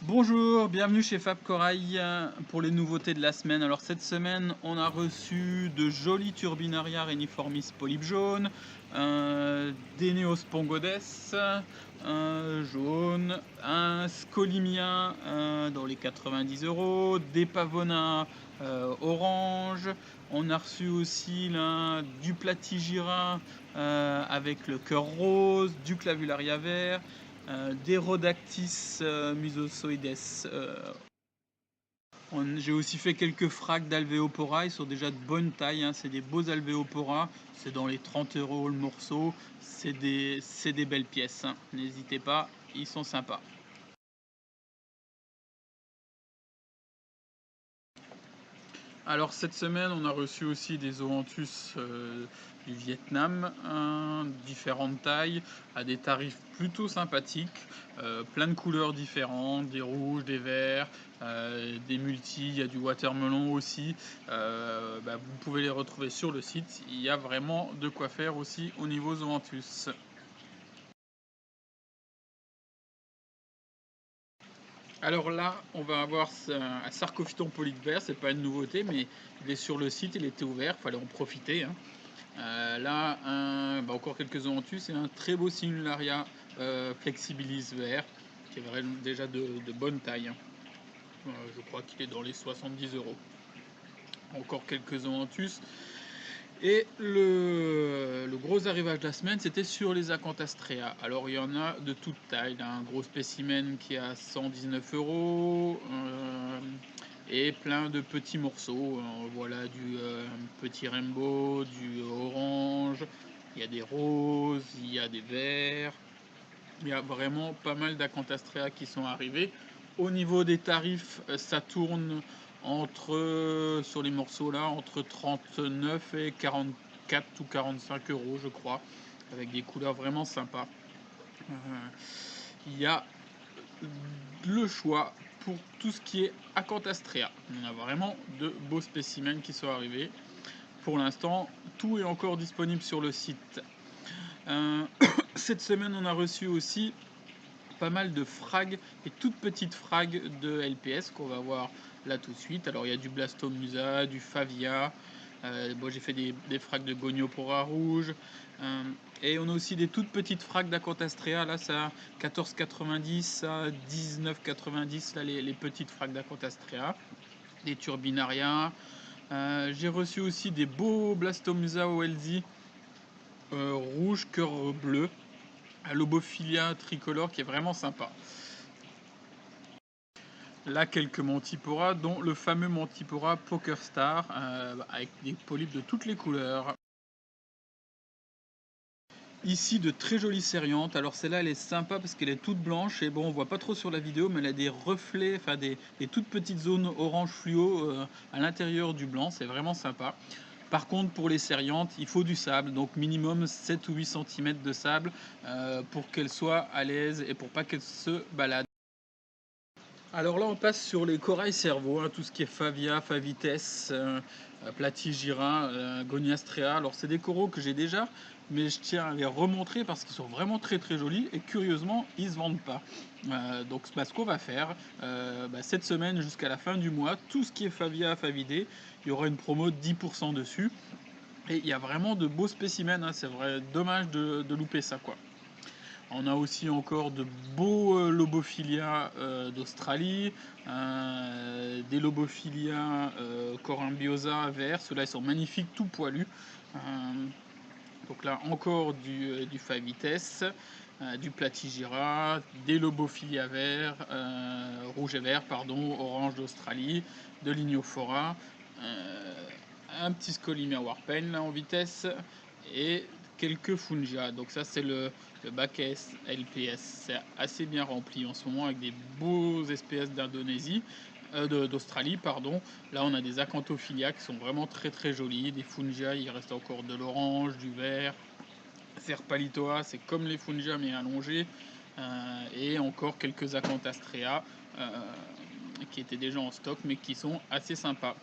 Bonjour, bienvenue chez Fab Corail pour les nouveautés de la semaine. Alors cette semaine, on a reçu de jolis Turbinaria Reniformis polype jaune, des Neospongodes jaune, un Scolimia dans les 90 €, des Pavona orange. On a reçu aussi là, du Platygira avec le cœur rose, du Clavularia vert. Des Rhodactis musosoides. J'ai aussi fait quelques fracs d'alvéopora, ils sont déjà de bonne taille, hein, c'est des beaux alvéopora, c'est dans les 30 € le morceau, c'est des belles pièces, hein. N'hésitez pas, ils sont sympas. Alors cette semaine, on a reçu aussi des Zoanthus du Vietnam, différentes tailles, à des tarifs plutôt sympathiques, plein de couleurs différentes, des rouges, des verts, des multis, il y a du watermelon aussi. Vous pouvez les retrouver sur le site, il y a vraiment de quoi faire aussi au niveau Zoanthus. Alors là, on va avoir un Sarcophyton polype vert, c'est pas une nouveauté, mais il est sur le site, il était ouvert, fallait en profiter, hein. Là, encore quelques Zoanthus et un très beau Simularia Flexibilis vert, qui est vraiment déjà de bonne taille, hein. Je crois qu'il est dans les 70 €. Encore quelques Zoanthus. Et le gros arrivage de la semaine, c'était sur les Acanthastrea. Alors il y en a de toute taille, un gros spécimen qui est à 119 € et plein de petits morceaux. Voilà du petit rainbow, du orange, il y a des roses, il y a des verts. Il y a vraiment pas mal d'Acanthastrea qui sont arrivés. Au niveau des tarifs, ça tourne sur les morceaux là, entre 39 et 44 ou 45 € je crois, avec des couleurs vraiment sympas. Il y a le choix pour tout ce qui est Acanthastrea. On a vraiment de beaux spécimens qui sont arrivés. Pour l'instant, tout est encore disponible sur le site. Cette semaine, on a reçu aussi pas mal de frags et toutes petites frags de LPS qu'on va voir là tout de suite. Alors il y a du Blastomusa, du Favia, j'ai fait des frags de Goniopora rouge, et on a aussi des toutes petites frags d'Acanthastrea, là ça 14,90 à 19,90, là les petites frags d'Acanthastrea, des Turbinaria. J'ai reçu aussi des beaux Blastomusa OLZ rouge cœur bleu, à Lobophilia tricolore qui est vraiment sympa. Là, quelques Mantipora, dont le fameux Mantipora Poker Star, avec des polypes de toutes les couleurs. Ici, de très jolies cériantes. Alors celle-là, elle est sympa parce qu'elle est toute blanche et bon, on voit pas trop sur la vidéo, mais elle a des reflets, enfin des toutes petites zones orange fluo à l'intérieur du blanc. C'est vraiment sympa. Par contre, pour les cériantes, il faut du sable, donc minimum 7 ou 8 cm de sable pour qu'elles soient à l'aise et pour pas qu'elles se baladent. Alors là, on passe sur les corails cerveaux, hein, tout ce qui est Favia, Favites, Platygira, Goniastrea. Alors c'est des coraux que j'ai déjà, mais je tiens à les remontrer parce qu'ils sont vraiment très très jolis et curieusement, ils se vendent pas. Donc ce qu'on va faire, cette semaine jusqu'à la fin du mois, tout ce qui est Favia, Favidé, il y aura une promo de 10% dessus. Et il y a vraiment de beaux spécimens, hein, c'est vrai, dommage de louper ça, quoi. On a aussi encore de beaux Lobophilia d'Australie, des Lobophilia corymbiosa verts. Ceux-là, ils sont magnifiques, tout poilus. Euh, donc là, encore du Favites, du Platygira, des Lobophilia verts, rouge et vert, pardon, orange d'Australie, de l'Ignophora, un petit Scolimia Warpaint là en vitesse, et quelques Fungia. Donc ça c'est le bac LPS, c'est assez bien rempli en ce moment avec des beaux SPS d'Indonésie, d'Australie pardon. Là on a des Acanthophilia qui sont vraiment très très jolis, des Fungia, il reste encore de l'orange, du vert. Serpalitoa, c'est comme les Fungia mais allongés, et encore quelques Acanthastrea qui étaient déjà en stock mais qui sont assez sympas.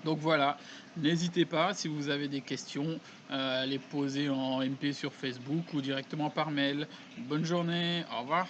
Donc voilà, n'hésitez pas si vous avez des questions à les poser en MP sur Facebook ou directement par mail. Bonne journée, au revoir.